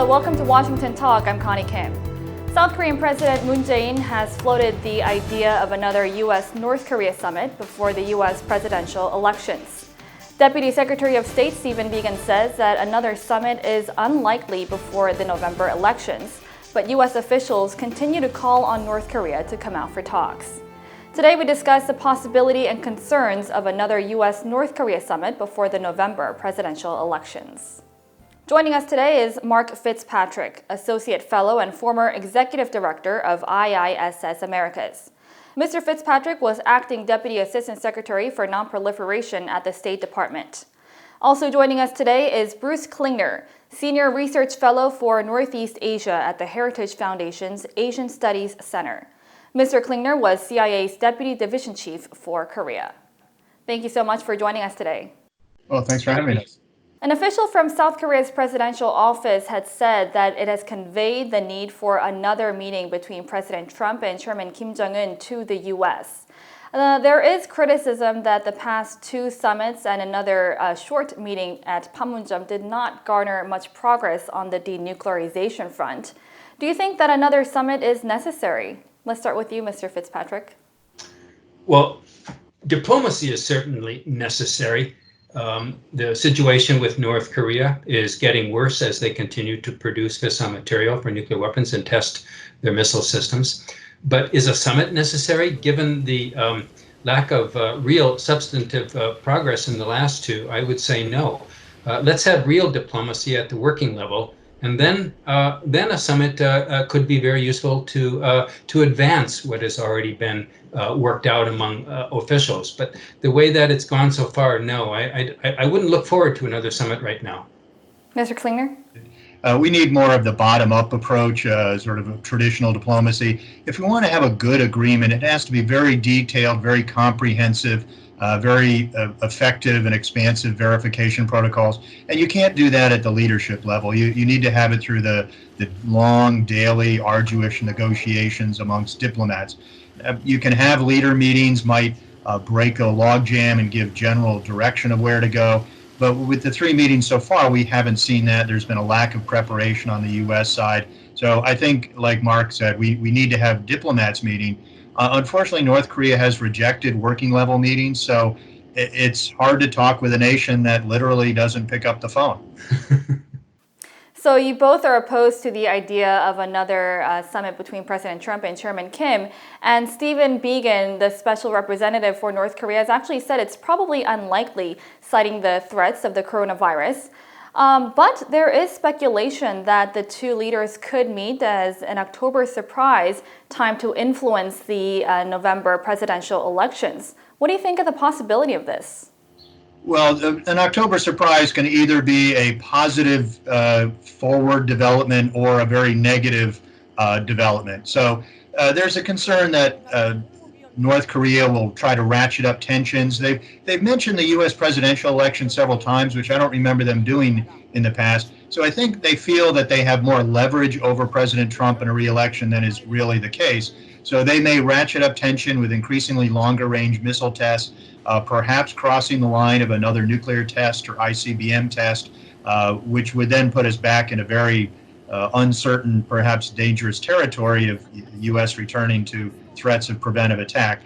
welcome to Washington Talk. I'm Connie Kim. South Korean President Moon Jae-in has floated the idea of another U.S.-North Korea summit before the U.S. presidential elections. Deputy Secretary of State Stephen Biegun says that another summit is unlikely before the November elections, but U.S. officials continue to call on North Korea to come out for talks. Today we discuss the possibility and concerns of another U.S.-North Korea summit before the November presidential elections. Joining us today is Mark Fitzpatrick, Associate Fellow and former Executive Director of IISS Americas. Mr. Fitzpatrick was Acting Deputy Assistant Secretary for Nonproliferation at the State Department. Also joining us today is Bruce Klingner, Senior Research Fellow for Northeast Asia at the Heritage Foundation's Asian Studies Center. Mr. Klingner was CIA's Deputy Division Chief for Korea. Thank you so much for joining us today. Well, thanks for having us. An official from South Korea's presidential office had said that it has conveyed the need for another meeting between President Trump and Chairman Kim Jong-un to the U.S. There is criticism that the past two summits and another short meeting at Panmunjom did not garner much progress on the denuclearization front. Do you think that another summit is necessary? Let's start with you, Mr. Fitzpatrick. Well, diplomacy is certainly necessary. The situation with North Korea is getting worse as they continue to produce fissile material for nuclear weapons and test their missile systems. But is a summit necessary given the lack of real substantive progress in the last two? I would say no. Let's have real diplomacy at the working level, and then a summit could be very useful to advance what has already been worked out among officials. But the way that it's gone so far, no, I wouldn't look forward to another summit right now. Mr. Klingner? We need more of the bottom-up approach, sort of a traditional diplomacy. If we want to have a good agreement, it has to be very detailed, very comprehensive, very effective and expansive verification protocols. And you can't do that at the leadership level. You need to have it through the long, daily, arduous negotiations amongst diplomats. You can have leader meetings, might break a logjam and give general direction of where to go. But with the three meetings so far, we haven't seen that. There's been a lack of preparation on the U.S. side. So I think, like Mark said, we need to have diplomats meeting. Unfortunately, North Korea has rejected working level meetings, so it's hard to talk with a nation that literally doesn't pick up the phone. So you both are opposed to the idea of another summit between President Trump and Chairman Kim. And Stephen Biegun, the special representative for North Korea, has actually said it's probably unlikely, citing the threats of the coronavirus. But there is speculation that the two leaders could meet as an October surprise, timed to influence the November presidential elections. What do you think of the possibility of this? Well, an October surprise can either be a positive forward development or a very negative development. So there's a concern that North Korea will try to ratchet up tensions. They've mentioned the U.S. presidential election several times, which I don't remember them doing in the past. So I think they feel that they have more leverage over President Trump in a re-election than is really the case. So they may ratchet up tension with increasingly longer range missile tests, perhaps crossing the line of another nuclear test or ICBM test, which would then put us back in a very uncertain, perhaps dangerous territory of the U.S. returning to threats of preventive attack.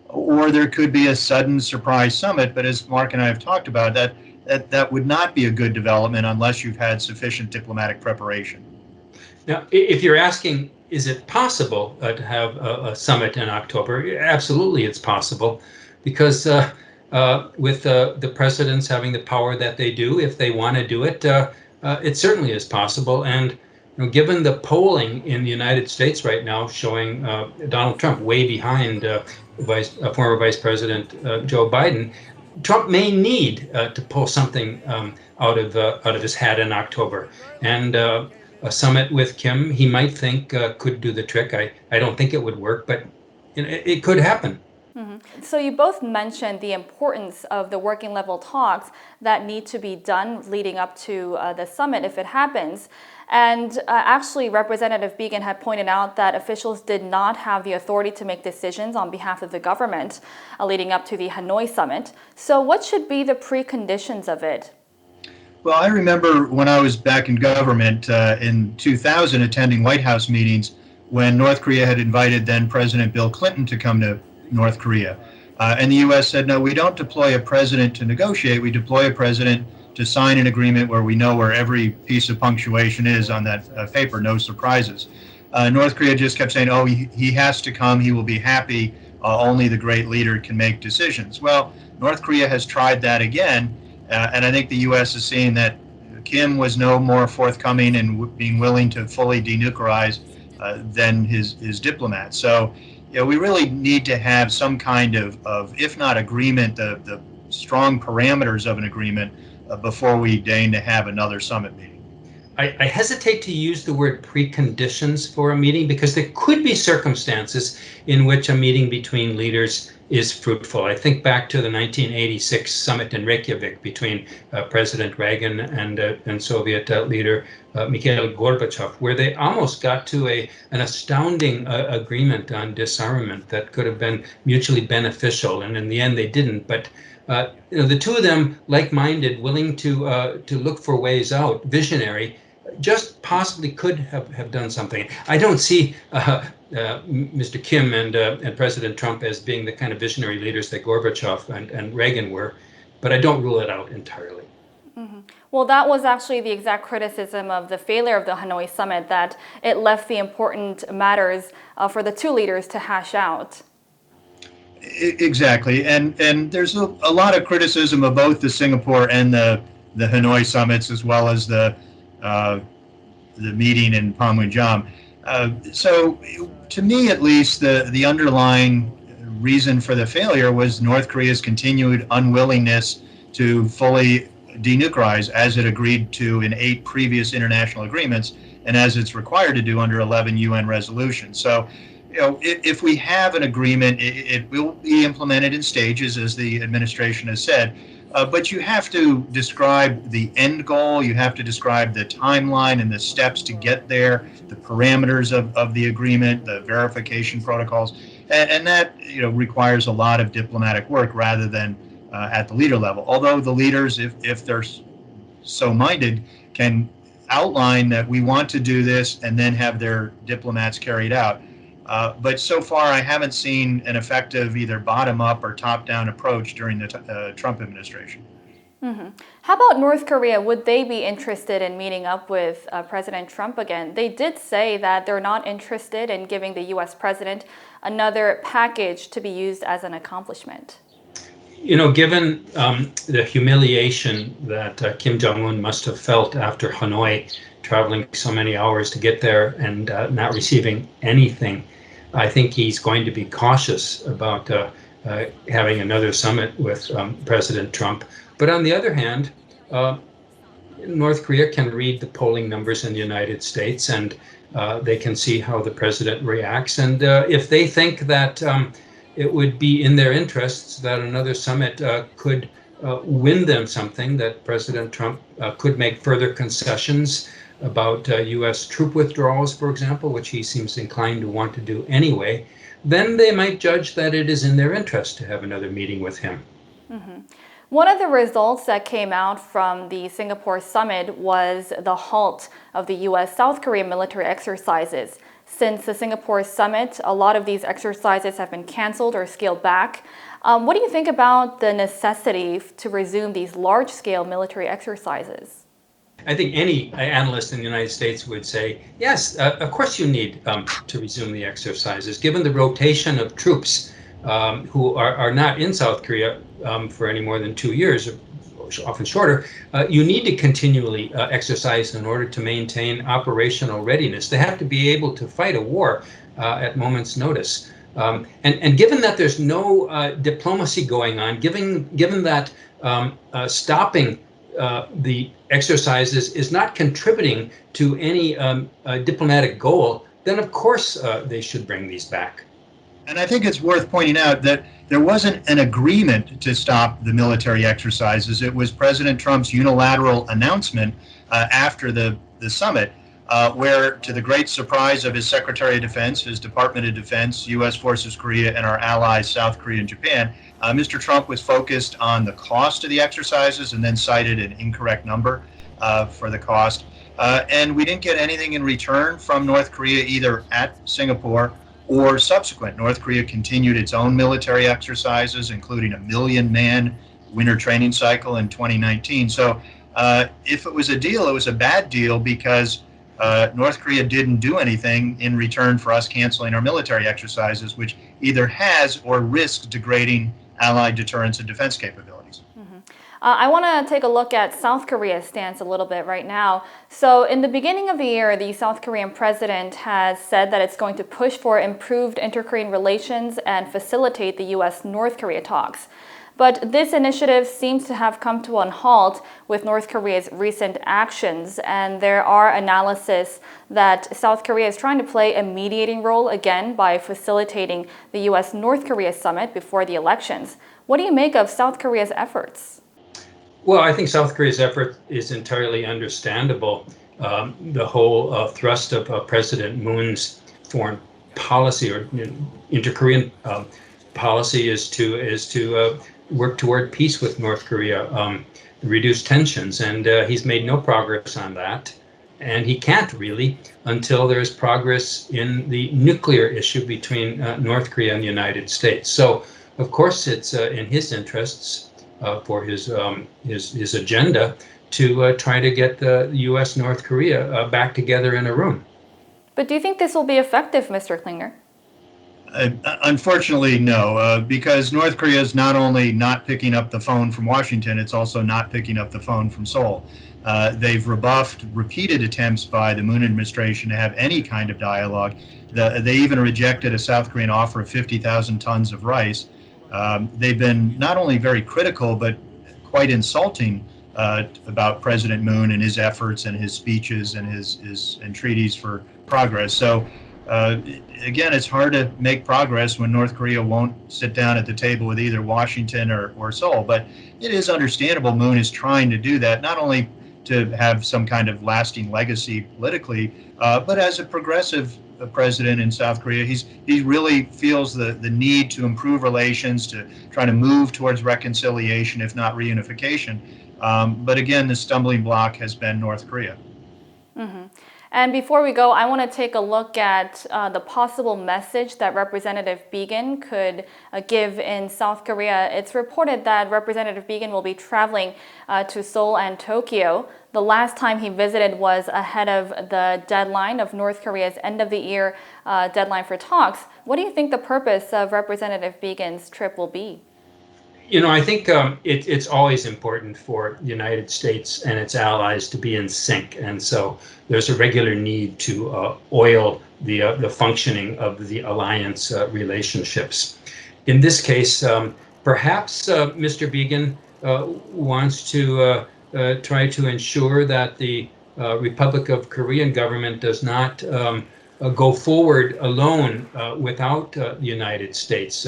Or there could be a sudden surprise summit, but as Mark and I have talked about, that would not be a good development unless you've had sufficient diplomatic preparation. Now, if you're asking, is it possible to have a summit in October? Absolutely, it's possible, because with the presidents having the power that they do, if they want to do it, it certainly is possible. And given the polling in the United States right now showing Donald Trump way behind former Vice President Joe Biden, Trump may need to pull something out of his hat in October. And a summit with Kim, he might think could do the trick. I don't think it would work, but it could happen. Mm-hmm. So you both mentioned the importance of the working level talks that need to be done leading up to the summit if it happens. And actually, Representative Biegun had pointed out that officials did not have the authority to make decisions on behalf of the government leading up to the Hanoi summit. So what should be the preconditions of it? Well, I remember when I was back in government in 2000 attending White House meetings when North Korea had invited then President Bill Clinton to come to North Korea. And the U.S. said, no, we don't deploy a president to negotiate. We deploy a president to sign an agreement where we know where every piece of punctuation is on that paper, no surprises. North Korea just kept saying, oh, he has to come, he will be happy, only the great leader can make decisions. Well, North Korea has tried that again, and I think the U.S. is seeing that Kim was no more forthcoming and being willing to fully denuclearize than his diplomats. So, we really need to have some kind of if not agreement, the strong parameters of an agreement before we deign to have another summit meeting. I hesitate to use the word preconditions for a meeting because there could be circumstances in which a meeting between leaders is fruitful. I think back to the 1986 summit in Reykjavik between President Reagan and Soviet leader Mikhail Gorbachev, where they almost got to an astounding agreement on disarmament that could have been mutually beneficial, and in the end they didn't. But the two of them, like-minded, willing to look for ways out, visionary, just possibly could have done something. I don't see Mr. Kim and President Trump as being the kind of visionary leaders that Gorbachev and Reagan were, but I don't rule it out entirely. Mm-hmm. Well, that was actually the exact criticism of the failure of the Hanoi summit, that it left the important matters for the two leaders to hash out. Exactly, and there's a lot of criticism of both the Singapore and the Hanoi summits, as well as the meeting in Panmunjom. So, to me at least, the underlying reason for the failure was North Korea's continued unwillingness to fully denuclearize, as it agreed to in 8 previous international agreements, and as it's required to do under 11 UN resolutions. So, if we have an agreement, it will be implemented in stages, as the administration has said. But you have to describe the end goal, you have to describe the timeline and the steps to get there, the parameters of the agreement, the verification protocols, and that requires a lot of diplomatic work rather than at the leader level. Although the leaders, if they're so minded, can outline that we want to do this and then have their diplomats carry it out. But so far, I haven't seen an effective either bottom-up or top-down approach during the Trump administration. Mm-hmm. How about North Korea? Would they be interested in meeting up with President Trump again? They did say that they're not interested in giving the U.S. president another package to be used as an accomplishment. Given the humiliation that Kim Jong-un must have felt after Hanoi, traveling so many hours to get there and not receiving anything, I think he's going to be cautious about having another summit with President Trump. But on the other hand, North Korea can read the polling numbers in the United States, and they can see how the president reacts. And if they think that it would be in their interests that another summit could win them something, that President Trump could make further concessions about U.S. troop withdrawals, for example, which he seems inclined to want to do anyway, then they might judge that it is in their interest to have another meeting with him. Mm-hmm. One of the results that came out from the Singapore summit was the halt of the U.S.-South Korea military exercises. Since the Singapore summit, a lot of these exercises have been canceled or scaled back. What do you think about the necessity to resume these large-scale military exercises? I think any analyst in the United States would say, yes, of course you need to resume the exercises. Given the rotation of troops who are not in South Korea for any more than 2 years, or often shorter, you need to continually exercise in order to maintain operational readiness. They have to be able to fight a war at moment's notice. And given that there's no diplomacy going on, given that stopping the exercises is not contributing to any diplomatic goal, then of course they should bring these back. And I think it's worth pointing out that there wasn't an agreement to stop the military exercises. It was President Trump's unilateral announcement after the summit, where, to the great surprise of his Secretary of Defense, his Department of Defense, U.S. Forces Korea, and our allies, South Korea and Japan, Mr. Trump was focused on the cost of the exercises and then cited an incorrect number. for the cost. And we didn't get anything in return from North Korea, either at Singapore or subsequent. North Korea continued its own military exercises, including a 1 million-man winter training cycle in 2019. So if it was a deal, it was a bad deal because North Korea didn't do anything in return for us canceling our military exercises, which either has or risks degrading Allied deterrence and defense capabilities. I want to take a look at South Korea's stance a little bit right now. So in the beginning of the year, the South Korean president has said that it's going to push for improved inter-Korean relations and facilitate the U.S.-North Korea talks. But this initiative seems to have come to a halt with North Korea's recent actions, and there are analysis that South Korea is trying to play a mediating role again by facilitating the U.S.-North Korea summit before the elections. What do you make of South Korea's efforts? Well, I think South Korea's effort is entirely understandable. The whole thrust of President Moon's foreign policy or inter-Korean policy is to work toward peace with North Korea, reduce tensions, and he's made no progress on that. And he can't really until there's progress in the nuclear issue between North Korea and the United States. So, of course, it's in his interests for his agenda to try to get the U.S. North Korea back together in a room. But do you think this will be effective, Mr. Klingner? Unfortunately, no, because North Korea is not only not picking up the phone from Washington, it's also not picking up the phone from Seoul. They've rebuffed repeated attempts by the Moon administration to have any kind of dialogue. They even rejected a South Korean offer of 50,000 tons of rice. They've been not only very critical, but quite insulting about President Moon and his efforts and his speeches and his entreaties for progress. So again, it's hard to make progress when North Korea won't sit down at the table with either Washington or Seoul. But it is understandable Moon is trying to do that, not only to have some kind of lasting legacy politically, but as a progressive president in South Korea, he really feels the need to improve relations, to try to move towards reconciliation, if not reunification. But again, the stumbling block has been North Korea. Mm-hmm. And before we go, I want to take a look at the possible message that Representative Biegun could give in South Korea. It's reported that Representative Biegun will be traveling to Seoul and Tokyo. The last time he visited was ahead of the deadline of North Korea's end of the year deadline for talks. What do you think the purpose of Representative Biegun's trip will be? You know, I think it's always important for the United States and its allies to be in sync. And so there's a regular need to oil the functioning of the alliance relationships. In this case, perhaps Mr. Biegun wants to try to ensure that the Republic of Korean government does not go forward alone without the United States.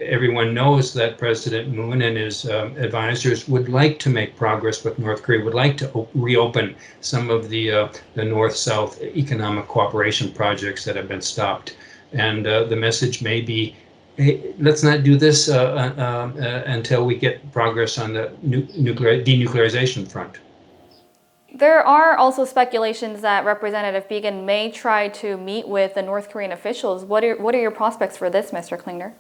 Everyone knows that President Moon and his advisors would like to make progress with North Korea, would like to reopen some of the North-South economic cooperation projects that have been stopped. And the message may be, hey, let's not do this until we get progress on the denuclearization front. There are also speculations that Representative Biegun may try to meet with the North Korean officials. What are your prospects for this, Mr. Klingner?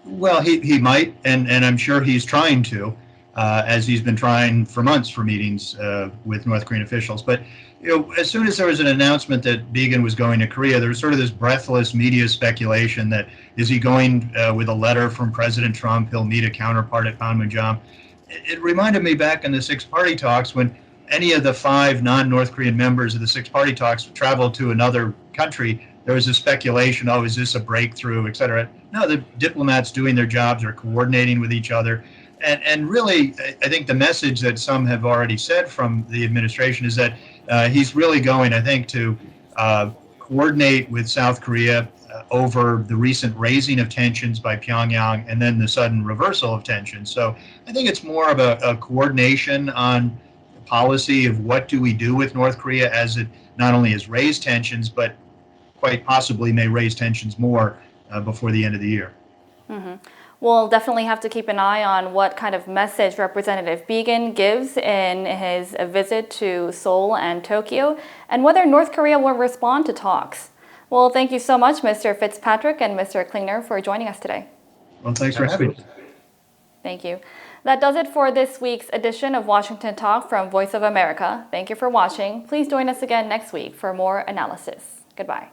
Well, he might, and I'm sure he's trying to, as he's been trying for months for meetings with North Korean officials. But as soon as there was an announcement that Biegun was going to Korea, there was sort of this breathless media speculation that is he going with a letter from President Trump? He'll meet a counterpart at Panmunjom. It reminded me back in the six-party talks when any of the 5 non-North Korean members of the six-party talks traveled to another country. There was a speculation, oh, is this a breakthrough, et cetera. No, the diplomats doing their jobs are coordinating with each other. And really, I think the message that some have already said from the administration is that he's really going, I think, to coordinate with South Korea over the recent raising of tensions by Pyongyang and then the sudden reversal of tensions. So I think it's more of a coordination on policy of what do we do with North Korea as it not only has raised tensions, but quite possibly may raise tensions more before the end of the year. Mm-hmm. We'll definitely have to keep an eye on what kind of message Representative Biegun gives in his visit to Seoul and Tokyo, and whether North Korea will respond to talks. Well, thank you so much, Mr. Fitzpatrick and Mr. Klingner, for joining us today. Well, thanks for having me. Thank you. That does it for this week's edition of Washington Talk from Voice of America. Thank you for watching. Please join us again next week for more analysis. Goodbye.